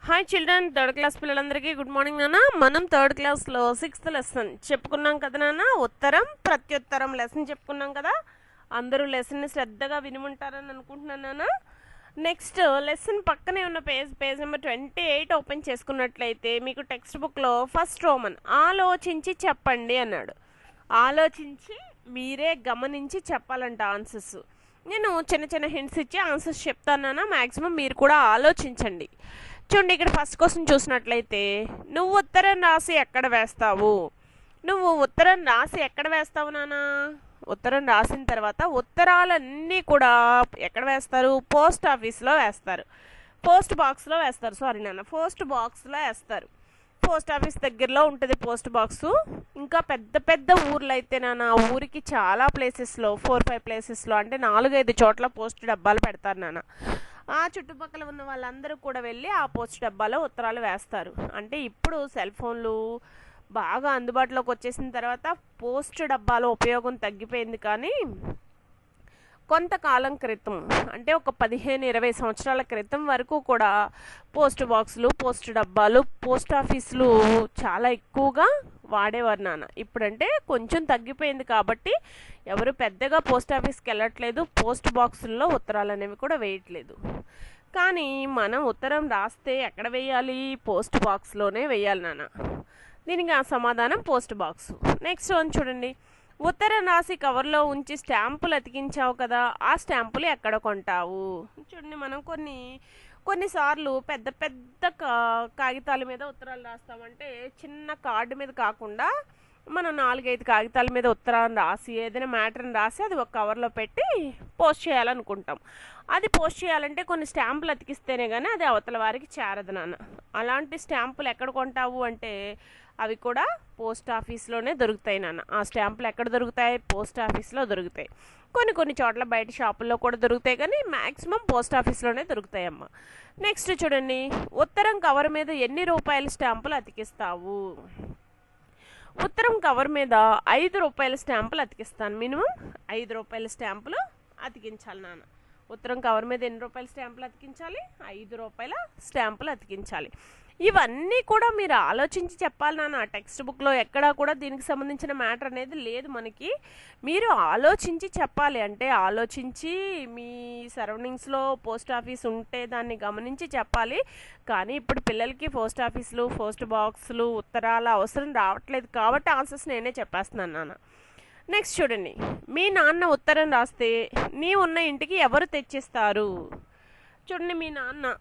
Hi children, third class పిల్లలందరికీ good morning నాన్న. మనం థర్డ్ క్లాస్లో 6th లెసన్ చెప్పుకున్నాం కదా నాన్న. ఉత్తరం ప్రత్యుత్తరం లెసన్ చెప్పుకున్నాం కదా. అందరూ లెసన్ని శ్రద్ధగా వినుంటారని అనుకుంటున్నాను నాన్న. నెక్స్ట్ లెసన్ పక్కనే ఉన్న పేజ్ నెంబర్ 28 ఓపెన్ చేసుకున్నట్లయితే మీకు టెక్స్ట్ బుక్లో ఫస్ట్ రోమన్ ఆలోచించి చెప్పండి అన్నాడు. ఆలోచించి మీరే గమనించి చెప్పాలంట ఆన్సర్స్. నేను చిన్న చిన్న హింట్స్ ఇచ్చి ఆన్సర్స్ చెప్తాను నాన్న. మ్యాక్సిమం మీరు కూడా ఆలోచించండి. చూడండి, ఇక్కడ ఫస్ట్ క్వశ్చన్ చూసినట్లయితే నువ్వు ఉత్తరం రాసి ఎక్కడ వేస్తావు? నువ్వు ఉత్తరం రాసి ఎక్కడ వేస్తావు నాన్న? ఉత్తరం రాసిన తర్వాత ఉత్తరాలన్నీ కూడా ఎక్కడ వేస్తారు? పోస్ట్ ఆఫీస్లో వేస్తారు. పోస్ట్ బాక్స్లో వేస్తారు. సారీ నాన్న, పోస్ట్ బాక్స్లో వేస్తారు. పోస్ట్ ఆఫీస్ దగ్గరలో ఉంటుంది పోస్ట్ బాక్సు. ఇంకా పెద్ద పెద్ద ఊర్లు అయితే నాన్న, ఊరికి చాలా ప్లేసెస్లో 4-5 ప్లేసెస్లో అంటే 4-5 చోట్ల పోస్ట్ డబ్బాలు పెడతారు నాన్న. ఆ చుట్టుపక్కల ఉన్న వాళ్ళందరూ కూడా వెళ్ళి ఆ పోస్ట్ డబ్బాలో ఉత్తరాలు వేస్తారు. అంటే ఇప్పుడు సెల్ ఫోన్లు బాగా అందుబాటులోకి వచ్చేసిన తర్వాత పోస్ట్ డబ్బాల ఉపయోగం తగ్గిపోయింది. కానీ కొంతకాలం క్రితం అంటే ఒక 15-20 సంవత్సరాల క్రితం వరకు కూడా పోస్ట్ బాక్సులు, పోస్ట్ డబ్బాలు, పోస్ట్ ఆఫీసులు చాలా ఎక్కువగా వాడేవారు నాన్న. ఇప్పుడంటే కొంచెం తగ్గిపోయింది కాబట్టి ఎవరు పెద్దగా పోస్ట్ ఆఫీస్కి వెళ్ళట్లేదు. పోస్ట్ బాక్సుల్లో ఉత్తరాలు అనేవి కూడా వేయట్లేదు. కానీ మనం ఉత్తరం రాస్తే ఎక్కడ వేయాలి? పోస్ట్ బాక్స్లోనే వేయాలి నాన్న. దీనికి ఆ సమాధానం పోస్ట్ బాక్స్. నెక్స్ట్ వన్ చూడండి, ఉత్తరం రాసి కవర్లో ఉంచి స్టాంపులు అతికించావు కదా, ఆ స్టాంపులు ఎక్కడ కొంటావు? చూడండి, మనం కొన్నిసార్లు పెద్ద పెద్ద కాగితాల మీద ఉత్తరాలు రాస్తామంటే చిన్న కార్డు మీద కాకుండా మనం 4-5 కాగితాల మీద ఉత్తరాన్ని రాసి ఏదైనా మ్యాటర్ని రాసి అది ఒక కవర్లో పెట్టి పోస్ట్ చేయాలనుకుంటాం. అది పోస్ట్ చేయాలంటే కొన్ని స్టాంపులు అతికిస్తేనే కానీ అది అవతల వారికి చేరదు నాన్న. అలాంటి స్టాంపులు ఎక్కడ కొంటావు అంటే అవి కూడా పోస్ట్ ఆఫీస్లోనే దొరుకుతాయి నాన్న. ఆ స్టాంపులు ఎక్కడ దొరుకుతాయి? పోస్ట్ ఆఫీస్లో దొరుకుతాయి. కొన్ని చోట్ల బయట షాపుల్లో కూడా దొరుకుతాయి, కానీ మ్యాక్సిమం పోస్ట్ ఆఫీస్లోనే దొరుకుతాయమ్మ. నెక్స్ట్ చూడండి, ఉత్తరం కవర్ మీద ఎన్ని రూపాయల స్టాంపులు అతికిస్తావు? ఉత్తరం కవర్ మీద 5 రూపాయల స్టాంపులు అతికిస్తాను. మినిమం 5 రూపాయల స్టాంపులు అతికించాలి నాన్న. ఉత్తరం కవర్ మీద ఎన్ని రూపాయల స్టాంపులు అతికించాలి? 5 రూపాయల స్టాంపులు అతికించాలి. ఇవన్నీ కూడా మీరు ఆలోచించి చెప్పాలి నాన్న. టెక్స్ట్ బుక్లో ఎక్కడా కూడా దీనికి సంబంధించిన మ్యాటర్ అనేది లేదు మనకి. మీరు ఆలోచించి చెప్పాలి. అంటే ఆలోచించి మీ సరౌండింగ్స్లో పోస్ట్ ఆఫీస్ ఉంటే దాన్ని గమనించి చెప్పాలి. కానీ ఇప్పుడు పిల్లలకి పోస్ట్ ఆఫీసులు, పోస్ట్ బాక్సులు, ఉత్తరాల అవసరం రావట్లేదు కాబట్టి ఆన్సర్స్ నేనే చెప్పేస్తున్నాను నాన్న. నెక్స్ట్ చూడండి, మీ నాన్న ఉత్తరం రాస్తే నీ ఉన్న ఇంటికి ఎవరు తెచ్చిస్తారు? చూడండి, మీ నాన్న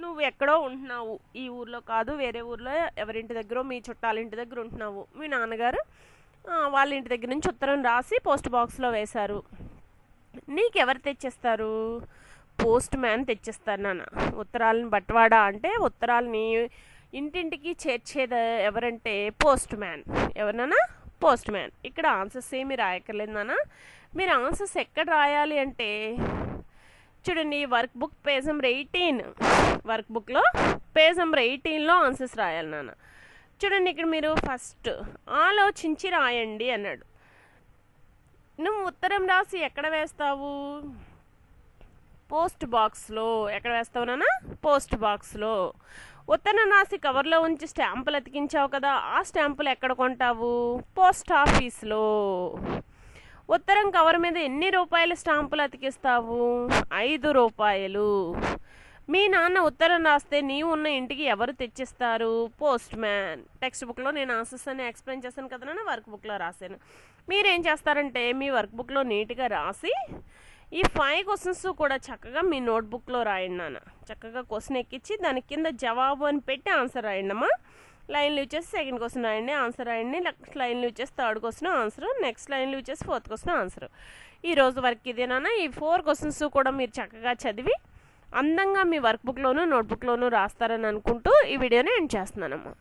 నువ్వు ఎక్కడో ఉంటున్నావు, ఈ ఊర్లో కాదు వేరే ఊర్లో ఎవరింటి దగ్గర, మీ చుట్టాల ఇంటి దగ్గర ఉంటున్నావు. మీ నాన్నగారు వాళ్ళ ఇంటి దగ్గర నుంచి ఉత్తరం రాసి పోస్ట్ బాక్స్లో వేశారు. నీకెవరు తెచ్చిస్తారు? పోస్ట్ మ్యాన్ తెచ్చిస్తారు నాన్న. ఉత్తరాలను బట్వాడా అంటే ఉత్తరాలని ఇంటింటికి చేర్చేది ఎవరంటే పోస్ట్ మ్యాన్. ఎవరన్నా పోస్ట్ మ్యాన్. ఇక్కడ ఆన్సర్స్ ఏమి రాయక్కర్లేదు నాన్న. మీరు ఆన్సర్స్ ఎక్కడ రాయాలి అంటే చూడండి, work book page number 18, work బుక్లో పేజ్ నెంబర్ 18లో ఆన్సర్స్ రాయాలి నాన్న. చూడండి, ఇక్కడ మీరు ఫస్ట్ ఆలోచించి రాయండి అన్నాడు. నువ్వు ఉత్తరం రాసి ఎక్కడ వేస్తావు? పోస్ట్ బాక్స్లో. ఎక్కడ వేస్తావు నాన్న? పోస్ట్ బాక్స్లో. ఉత్తరం రాసి కవర్లో ఉంచి స్టాంపులు అతికించావు కదా, ఆ స్టాంపులు ఎక్కడ కొంటావు? పోస్ట్ ఆఫీస్లో. ఉత్తరం కవర్ మీద ఎన్ని రూపాయల స్టాంపులు అతికిస్తావు? 5 రూపాయలు. మీ నాన్న ఉత్తరం రాస్తే నీవు ఉన్న ఇంటికి ఎవరు తెచ్చిస్తారు? Post man. టెక్స్ట్ బుక్లో నేను ఆన్సర్స్ అని ఎక్స్ప్లెయిన్ చేశాను కదా నాన్న, వర్క్ బుక్లో రాశాను. మీరేం చేస్తారంటే మీ వర్క్ బుక్లో నీట్గా రాసి ఈ 5 క్వశ్చన్స్ కూడా చక్కగా మీ నోట్బుక్లో రాయండి నాన్న. చక్కగా క్వశ్చన్ ఎక్కించి దాని కింద జవాబు అని పెట్టి ఆన్సర్ రాయండి అమ్మా. లైన్లు వచ్చేసి సెకండ్ క్వశ్చన్ రాయండి, ఆన్సర్ రాయండి. నెక్స్ట్ లైన్లు వచ్చేసి థర్డ్ క్వశ్చన్ ఆన్సర్, నెక్స్ట్ లైన్లు వచ్చేసి ఫోర్త్ క్వశ్చన్ ఆన్సర్. ఈరోజు వర్క్ ఇదేనా? ఈ 4 క్వశ్చన్స్ కూడా మీరు చక్కగా చదివి అందంగా మీ వర్క్ బుక్లోనూ నోట్బుక్లోనూ రాస్తారని అనుకుంటూ ఈ వీడియోని ఎండ్ చేస్తున్నానమ్మా.